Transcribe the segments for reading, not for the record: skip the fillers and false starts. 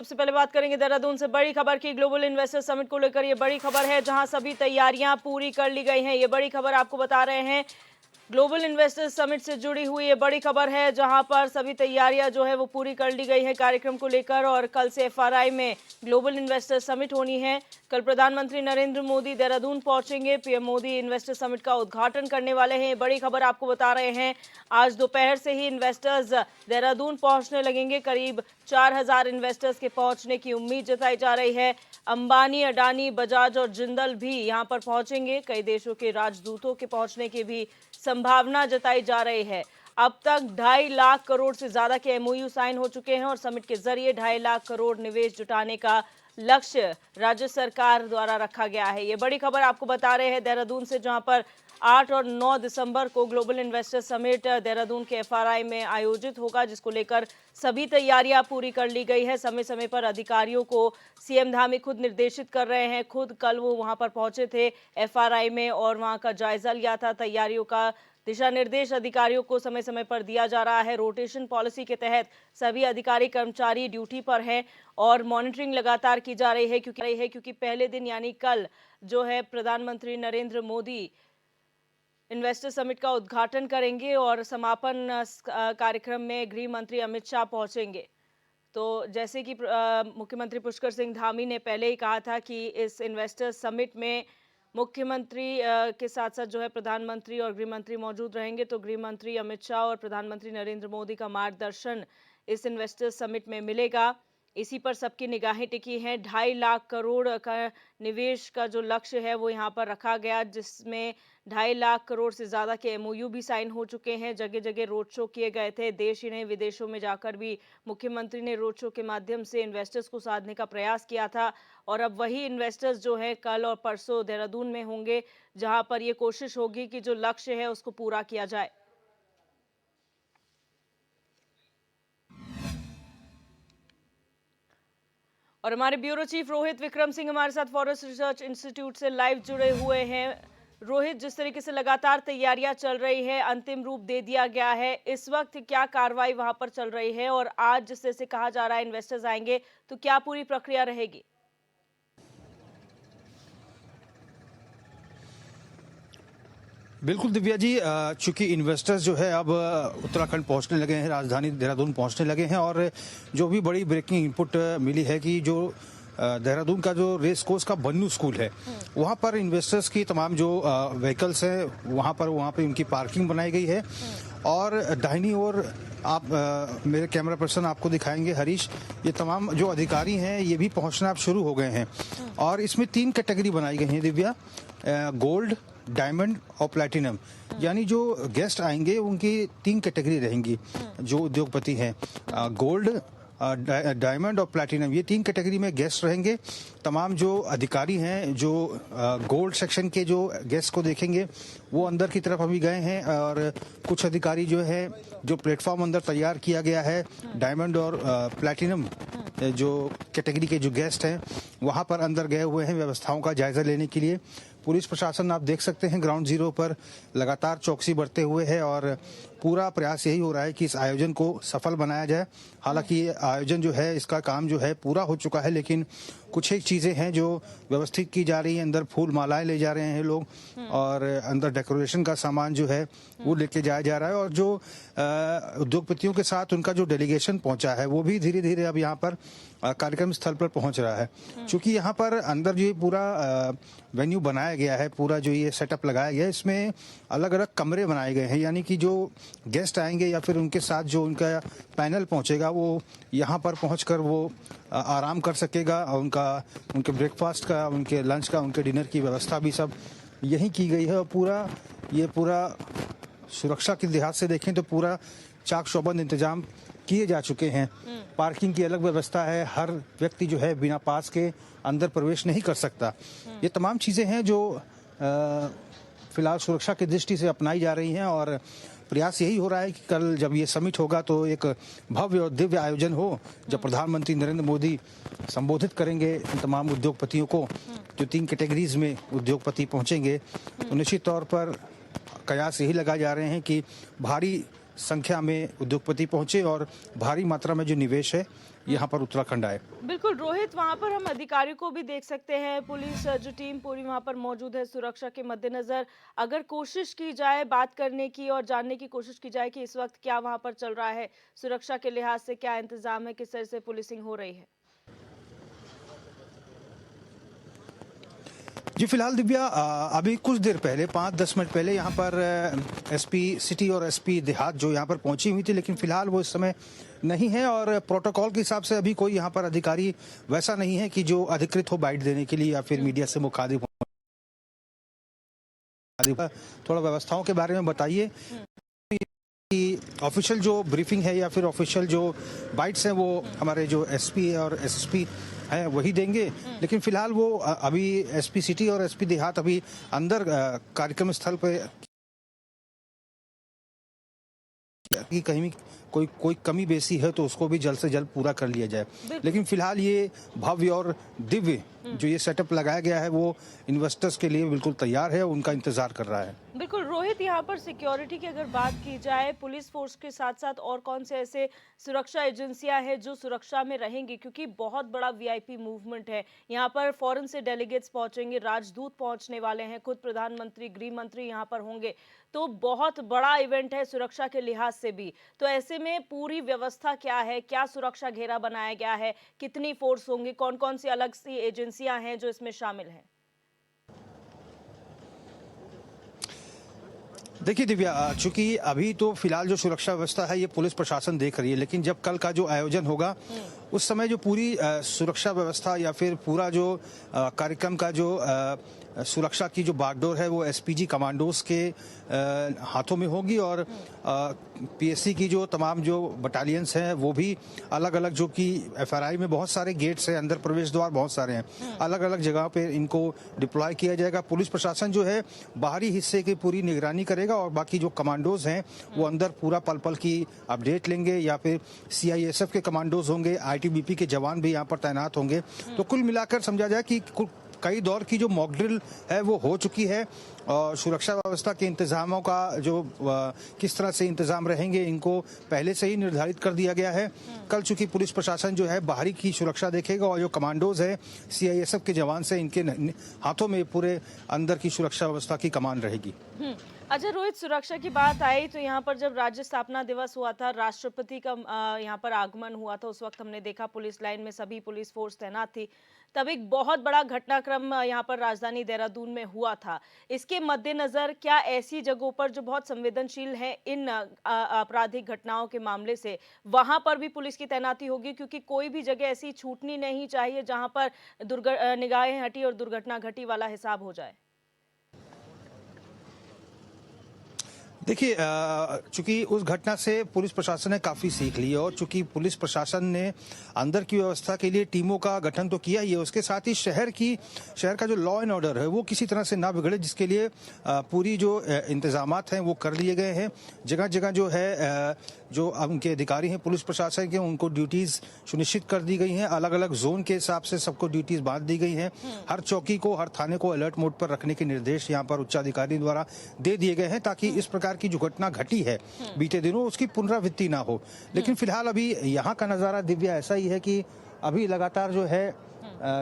सबसे पहले बात करेंगे देहरादून से बड़ी खबर की। ग्लोबल इन्वेस्टर समिट को लेकर ये बड़ी खबर है, जहां सभी तैयारियां पूरी कर ली गई हैं। ये बड़ी खबर आपको बता रहे हैं, ग्लोबल इन्वेस्टर्स समिट से जुड़ी हुई ये बड़ी खबर है, जहां पर सभी तैयारियां जो है वो पूरी कर ली गई है कार्यक्रम को लेकर। और कल से एफआरआई में ग्लोबल इन्वेस्टर्स समिट होनी है। कल प्रधानमंत्री नरेंद्र मोदी देहरादून पहुंचेंगे। पीएम मोदी इन्वेस्टर समिट का उद्घाटन करने वाले हैं। बड़ी खबर आपको बता रहे हैं, आज दोपहर से ही इन्वेस्टर्स देहरादून पहुंचने लगेंगे। करीब 4000 इन्वेस्टर्स के पहुंचने की उम्मीद जताई जा रही है। अंबानी, अडानी, बजाज और जिंदल भी यहां पर पहुंचेंगे। कई देशों के राजदूतों के पहुंचने की भी संभावना जताई जा रही है। अब तक 2.5 लाख करोड़ से ज्यादा के एमओयू साइन हो चुके हैं और समिट के जरिए 2.5 लाख करोड़ निवेश जुटाने का लक्ष्य राज्य सरकार द्वारा रखा गया है। ये बड़ी खबर आपको बता रहे हैं देहरादून से, जहां पर 8 और 9 दिसंबर को ग्लोबल इन्वेस्टर समिट देहरादून के एफआरआई में आयोजित होगा, जिसको लेकर सभी तैयारियां पूरी कर ली गई है। समय समय पर अधिकारियों को सीएम धामी खुद निर्देशित कर रहे हैं। खुद कल वो वहां पर पहुंचे थे एफआरआई में और वहां का जायजा लिया था। तैयारियों का दिशा निर्देश अधिकारियों को समय समय पर दिया जा रहा है। रोटेशन पॉलिसी के तहत सभी अधिकारी कर्मचारी ड्यूटी पर हैं और मॉनिटरिंग लगातार की जा रही है, क्योंकि पहले दिन यानी कल जो है प्रधानमंत्री नरेंद्र मोदी इन्वेस्टर समिट का उद्घाटन करेंगे और समापन कार्यक्रम में गृह मंत्री अमित शाह पहुंचेंगे। तो जैसे कि मुख्यमंत्री पुष्कर सिंह धामी ने पहले ही कहा था कि इस इन्वेस्टर समिट में मुख्यमंत्री के साथ साथ जो है प्रधानमंत्री और गृह मंत्री मौजूद रहेंगे। तो गृह मंत्री अमित शाह और प्रधानमंत्री नरेंद्र मोदी का मार्गदर्शन इस इन्वेस्टर समिट में मिलेगा। इसी पर सबकी निगाहें टिकी हैं। 2.5 लाख करोड़ का निवेश का जो लक्ष्य है वो यहाँ पर रखा गया, जिसमें 2.5 लाख करोड़ से ज़्यादा के एमओयू भी साइन हो चुके हैं। जगह जगह रोड शो किए गए थे। देश ही नहीं विदेशों में जाकर भी मुख्यमंत्री ने रोड शो के माध्यम से इन्वेस्टर्स को साधने का प्रयास किया था। और अब वही इन्वेस्टर्स जो है कल और परसों देहरादून में होंगे, जहाँ पर ये कोशिश होगी कि जो लक्ष्य है उसको पूरा किया जाए। और हमारे ब्यूरो चीफ रोहित विक्रम सिंह हमारे साथ फॉरेस्ट रिसर्च इंस्टीट्यूट से लाइव जुड़े हुए हैं। रोहित, जिस तरीके से लगातार तैयारियां चल रही है, अंतिम रूप दे दिया गया है, इस वक्त क्या कार्रवाई वहां पर चल रही है और आज जिस तरह से कहा जा रहा है इन्वेस्टर्स आएंगे, तो क्या पूरी प्रक्रिया रहेगी? बिल्कुल दिव्या जी, चूंकि इन्वेस्टर्स जो है अब उत्तराखंड पहुंचने लगे हैं, राजधानी देहरादून पहुंचने लगे हैं और जो भी बड़ी ब्रेकिंग इनपुट मिली है कि जो देहरादून का जो रेस कोर्स का बन्नू स्कूल है, वहां पर इन्वेस्टर्स की तमाम जो व्हीकल्स हैं वहां पर उनकी पार्किंग बनाई गई है। और दाहिनी ओर आप मेरे कैमरा पर्सन आपको दिखाएंगे हरीश, ये तमाम जो अधिकारी हैं ये भी पहुंचना अब शुरू हो गए हैं। और इसमें 3 कैटेगरी बनाई गई हैं दिव्या, गोल्ड, डायमंड और प्लैटिनम। यानी जो गेस्ट आएंगे उनकी 3 कैटेगरी रहेंगी। जो उद्योगपति हैं, गोल्ड, डायमंड और प्लैटिनम, ये 3 कैटेगरी में गेस्ट रहेंगे। तमाम जो अधिकारी हैं जो गोल्ड सेक्शन के जो गेस्ट को देखेंगे वो अंदर की तरफ अभी गए हैं और कुछ अधिकारी जो है जो प्लेटफॉर्म अंदर तैयार किया गया है डायमंड और प्लैटिनम जो कैटेगरी के जो गेस्ट हैं वहां पर अंदर गए हुए हैं व्यवस्थाओं का जायजा लेने के लिए। पुलिस प्रशासन आप देख सकते हैं ग्राउंड जीरो पर लगातार चौकसी बरते हुए है और पूरा प्रयास यही हो रहा है कि इस आयोजन को सफल बनाया जाए। हालांकि ये आयोजन जो है इसका काम जो है पूरा हो चुका है, लेकिन कुछ एक चीजें हैं जो व्यवस्थित की जा रही हैं। अंदर फूल मालाएं ले जा रहे हैं लोग और अंदर डेकोरेशन का सामान जो है वो लेके जाया जा रहा है। और जो उद्योगपतियों के साथ उनका जो डेलीगेशन पहुंचा है वो भी धीरे धीरे अब यहाँ पर कार्यक्रम स्थल पर पहुंच रहा है। क्योंकि यहाँ पर अंदर जो पूरा वेन्यू बनाया गया है, पूरा जो ये सेटअप लगाया गया है, इसमें अलग अलग कमरे बनाए गए हैं। यानी कि जो गेस्ट आएंगे या फिर उनके साथ जो उनका पैनल पहुंचेगा वो यहाँ पर पहुंचकर वो आराम कर सकेगा। उनके ब्रेकफास्ट का, उनके लंच का, उनके डिनर की व्यवस्था भी सब यहीं की गई है। और पूरा सुरक्षा के लिहाज से देखें तो पूरा चाक चौबंद इंतजाम किए जा चुके हैं। पार्किंग की अलग व्यवस्था है, हर व्यक्ति जो है बिना पास के अंदर प्रवेश नहीं कर सकता। ये तमाम चीजें हैं जो फिलहाल सुरक्षा की दृष्टि से अपनाई जा रही हैं और प्रयास यही हो रहा है कि कल जब ये समिट होगा तो एक भव्य और दिव्य आयोजन हो, जब प्रधानमंत्री नरेंद्र मोदी संबोधित करेंगे तमाम उद्योगपतियों को। जो 3 कैटेगरीज में उद्योगपति पहुंचेंगे तो निश्चित तौर पर कयास यही लगाए जा रहे हैं कि भारी संख्या में उद्योगपति पहुंचे और भारी मात्रा में जो निवेश है यहाँ पर उत्तराखंड आए। बिल्कुल रोहित, वहां पर हम अधिकारियों को भी देख सकते हैं, पुलिस जो टीम पूरी वहां पर मौजूद है सुरक्षा के मद्देनजर। अगर कोशिश की जाए बात करने की और जानने की कोशिश की जाए कि इस वक्त क्या वहां पर चल रहा है, सुरक्षा के लिहाज से क्या इंतजाम है, किस तरह से पुलिसिंग हो रही है? जी फिलहाल दिव्या, अभी कुछ देर पहले 5-10 मिनट पहले यहाँ पर एसपी सिटी और एसपी देहात जो यहाँ पर पहुंची हुई थी, लेकिन फिलहाल वो इस समय नहीं है और प्रोटोकॉल के हिसाब से अभी कोई यहाँ पर अधिकारी वैसा नहीं है कि जो अधिकृत हो बाइट देने के लिए या फिर मीडिया से मुखातिब हो। थोड़ा व्यवस्थाओं के बारे में बताइए कि ऑफिशियल जो ब्रीफिंग है या फिर ऑफिशियल जो बाइट्स हैं वो हमारे जो एसपी और एसएसपी हैं वही देंगे, लेकिन फिलहाल वो अभी एसपी सिटी और एसपी देहात अभी अंदर कार्यक्रम स्थल पे कि कहीं कोई कमी बेसी है तो उसको भी जल्द से जल्द पूरा कर लिया जाए। लेकिन फिलहाल ये भव्य और दिव्य जो ये सेटअप लगाया गया है वो इन्वेस्टर्स के लिए बिल्कुल तैयार है, उनका इंतजार कर रहा है। बिल्कुल रोहित, यहाँ पर सिक्योरिटी की अगर बात की जाए, पुलिस फोर्स के साथ साथ और कौन से ऐसे सुरक्षा एजेंसियां हैं जो सुरक्षा में रहेंगी, क्योंकि बहुत बड़ा वीआईपी मूवमेंट है यहाँ पर। फॉरेन से डेलीगेट्स पहुंचेंगे, राजदूत पहुंचने वाले हैं, खुद प्रधानमंत्री गृह मंत्री यहाँ पर होंगे, तो बहुत बड़ा इवेंट है सुरक्षा के लिहाज से भी। तो ऐसे में पूरी व्यवस्था क्या है, क्या सुरक्षा घेरा बनाया गया है, कितनी फोर्स होंगी, कौन कौन सी अलग सी एजेंसियां हैं जो इसमें शामिल हैं? देखिए दिव्या, चूंकि अभी तो फिलहाल जो सुरक्षा व्यवस्था है ये पुलिस प्रशासन देख रही है, लेकिन जब कल का जो आयोजन होगा उस समय जो पूरी सुरक्षा व्यवस्था या फिर पूरा जो कार्यक्रम का जो सुरक्षा की जो बागडोर है वो एसपीजी कमांडोज के हाथों में होगी और पीएससी की जो तमाम जो बटालियंस हैं वो भी अलग अलग, जो कि एफआरआई में बहुत सारे गेट्स हैं, अंदर प्रवेश द्वार बहुत सारे हैं, अलग अलग जगह पे इनको डिप्लॉय किया जाएगा। पुलिस प्रशासन जो है बाहरी हिस्से की पूरी निगरानी करेगा और बाकी जो कमांडोज हैं वो अंदर पूरा पल पल की अपडेट लेंगे, या फिर सीआईएसएफ के कमांडोज होंगे, आईटीबीपी के जवान भी यहाँ पर तैनात होंगे। तो कुल मिलाकर समझा जाए कि कई दौर की जो मॉक ड्रिल है वो हो चुकी है और सुरक्षा व्यवस्था के इंतजामों का जो किस तरह से इंतजाम रहेंगे इनको पहले से ही निर्धारित कर दिया गया है। कल चूंकि पुलिस प्रशासन जो है बाहरी की सुरक्षा देखेगा और जो कमांडोज है सीआईएसएफ के जवान से इनके हाथों में पूरे अंदर की सुरक्षा व्यवस्था की कमान रहेगी। अच्छा रोहित, सुरक्षा की बात आई तो यहाँ पर जब राज्य स्थापना दिवस हुआ था, राष्ट्रपति का यहाँ पर आगमन हुआ था, उस वक्त हमने देखा पुलिस लाइन में सभी पुलिस फोर्स तैनात थी। तब एक बहुत बड़ा घटनाक्रम यहाँ पर राजधानी देहरादून में हुआ था। इसके मद्देनजर क्या ऐसी जगहों पर जो बहुत संवेदनशील है इन आपराधिक घटनाओं के मामले से, वहां पर भी पुलिस की तैनाती होगी? क्योंकि कोई भी जगह ऐसी छूटनी नहीं चाहिए जहां पर निगाहें हटी और दुर्घटना घटी वाला हिसाब हो जाए। देखिए, चूंकि उस घटना से पुलिस प्रशासन ने काफी सीख ली है और चूंकि पुलिस प्रशासन ने अंदर की व्यवस्था के लिए टीमों का गठन तो किया ही है, उसके साथ ही शहर का जो लॉ एंड ऑर्डर है वो किसी तरह से ना बिगड़े, जिसके लिए पूरी जो इंतजामात हैं वो कर लिए गए हैं। जगह जगह जो है जो उनके अधिकारी हैं पुलिस प्रशासन के, उनको ड्यूटीज सुनिश्चित कर दी गई हैं, अलग अलग जोन के हिसाब से सबको ड्यूटीज बांट दी गई हैं। हर चौकी को, हर थाने को अलर्ट मोड पर रखने के निर्देश यहाँ पर उच्चाधिकारी द्वारा दे दिए गए हैं ताकि इस प्रकार की जो घटना घटी है बीते दिनों उसकी पुनरावृत्ति ना हो। लेकिन फिलहाल अभी यहाँ का नजारा दिव्या ऐसा ही है कि अभी लगातार जो है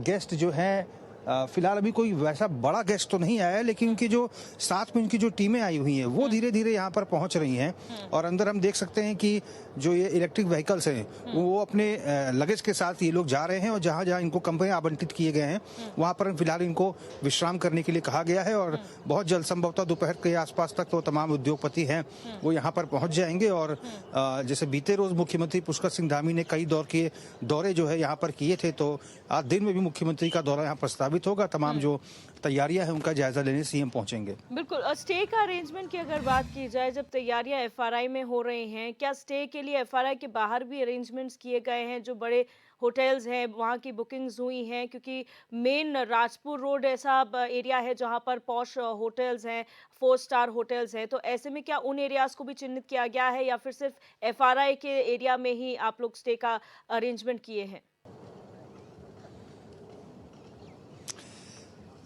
गेस्ट जो है फिलहाल अभी कोई वैसा बड़ा गेस्ट तो नहीं आया है, लेकिन उनकी जो साथ में उनकी जो टीमें आई हुई हैं वो धीरे धीरे यहाँ पर पहुंच रही हैं और अंदर हम देख सकते हैं कि जो ये इलेक्ट्रिक व्हीकल्स हैं वो अपने लगेज के साथ ये लोग जा रहे हैं और जहाँ जहाँ इनको कंपनियां आवंटित किए गए हैं वहाँ पर फिलहाल इनको विश्राम करने के लिए कहा गया है और बहुत जल्द संभवतः दोपहर के आसपास तक तो तमाम उद्योगपति हैं वो यहाँ पर पहुंच जाएंगे। और जैसे बीते रोज मुख्यमंत्री पुष्कर सिंह धामी ने कई दौरे जो है यहाँ पर किए थे, तो आज दिन में भी मुख्यमंत्री का दौरा यहाँ प्रस्तावित होगा। तमाम जो तैयारियां हैं उनका जायजा लेने सीएम पहुंचेंगे। बिल्कुल, स्टे का अरेंजमेंट की अगर बात की जाए, जब तैयारियां एफआरआई में हो रही हैं, क्या स्टे के लिए एफआरआई के बाहर भी अरेंजमेंट्स किए गए हैं? जो बड़े होटल्स हैं वहाँ की बुकिंग्स हुई हैं? क्योंकि मेन राजपुर रोड ऐसा एरिया है जहाँ पर पॉश होटल्स हैं, 4 स्टार होटल्स हैं, तो ऐसे में क्या उन एरियाज को भी चिन्हित किया गया है या फिर सिर्फ एफआरआई के एरिया में ही आप लोग स्टे का अरेंजमेंट किए हैं?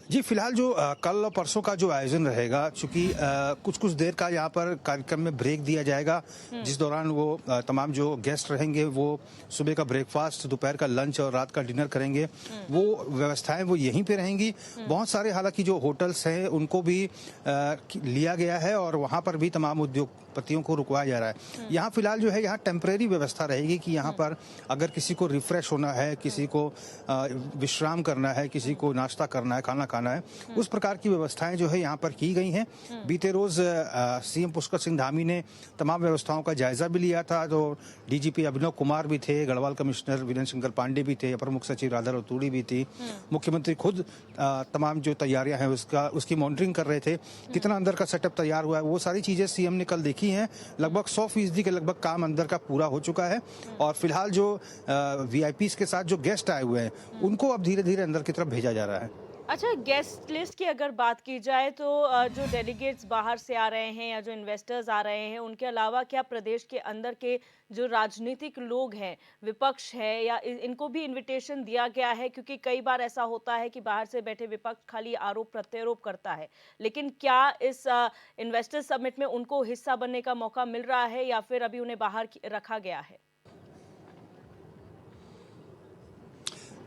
जी, फिलहाल जो कल और परसों का जो आयोजन रहेगा, चूंकि कुछ कुछ देर का यहाँ पर कार्यक्रम में ब्रेक दिया जाएगा, जिस दौरान वो तमाम जो गेस्ट रहेंगे वो सुबह का ब्रेकफास्ट, दोपहर का लंच और रात का डिनर करेंगे। वो व्यवस्थाएं वो यहीं पे रहेंगी। बहुत सारे हालांकि जो होटल्स हैं उनको भी लिया गया है और वहाँ पर भी तमाम उद्योगपतियों को रुकवाया जा रहा है। यहाँ फिलहाल जो है यहाँ टेम्परेरी व्यवस्था रहेगी कि यहाँ पर अगर किसी को रिफ्रेश होना है, किसी को विश्राम करना है, किसी को नाश्ता करना है, खाना खाना है, उस प्रकार की व्यवस्थाएं जो है यहाँ पर की गई हैं। बीते रोज सीएम पुष्कर सिंह धामी ने तमाम व्यवस्थाओं का जायजा भी लिया था। तो डीजीपी अभिनव कुमार भी थे, गढ़वाल कमिश्नर वीरेंद्र शंकर पांडे भी थे, प्रमुख सचिव राधा रतूड़ी भी थी। मुख्यमंत्री खुद तमाम जो तैयारियां हैं उसकी मॉनिटरिंग कर रहे थे। कितना अंदर का सेटअप तैयार हुआ है वो सारी चीजें सीएम ने कल देखी हैं। लगभग 100% के लगभग काम अंदर का पूरा हो चुका है और फिलहाल जो वीआईपीज के साथ जो गेस्ट आए हुए हैं उनको अब धीरे धीरे अंदर की तरफ भेजा जा रहा है। अच्छा, गेस्ट लिस्ट की अगर बात की जाए तो जो डेलीगेट्स बाहर से आ रहे हैं या जो इन्वेस्टर्स आ रहे हैं, उनके अलावा क्या प्रदेश के अंदर के जो राजनीतिक लोग हैं, विपक्ष है, या इनको भी इनविटेशन दिया गया है? क्योंकि कई बार ऐसा होता है कि बाहर से बैठे विपक्ष खाली आरोप प्रत्यारोप करता है, लेकिन क्या इस इन्वेस्टर समिट में उनको हिस्सा बनने का मौका मिल रहा है या फिर अभी उन्हें बाहर रखा गया है?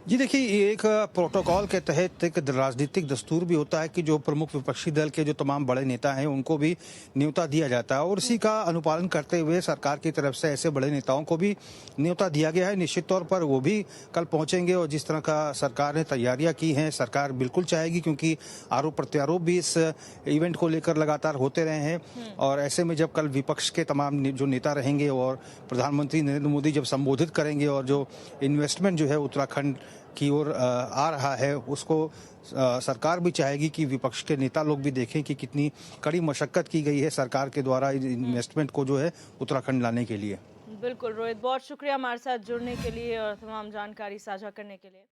जी देखिए, ये एक प्रोटोकॉल के तहत एक राजनीतिक दस्तूर भी होता है कि जो प्रमुख विपक्षी दल के जो तमाम बड़े नेता हैं उनको भी न्योता दिया जाता है और इसी का अनुपालन करते हुए सरकार की तरफ से ऐसे बड़े नेताओं को भी न्योता दिया गया है। निश्चित तौर पर वो भी कल पहुंचेंगे और जिस तरह का सरकार ने तैयारियां की हैं, सरकार बिल्कुल चाहेगी, क्योंकि आरोप प्रत्यारोप भी इस इवेंट को लेकर लगातार होते रहे हैं और ऐसे में जब कल विपक्ष के तमाम जो नेता रहेंगे और प्रधानमंत्री नरेंद्र मोदी जब संबोधित करेंगे और जो इन्वेस्टमेंट जो है उत्तराखंड की ओर आ रहा है उसको सरकार भी चाहेगी कि विपक्ष के नेता लोग भी देखें कि कितनी कड़ी मशक्कत की गई है सरकार के द्वारा इन्वेस्टमेंट को जो है उत्तराखंड लाने के लिए। बिल्कुल रोहित, बहुत शुक्रिया हमारे साथ जुड़ने के लिए और तमाम जानकारी साझा करने के लिए।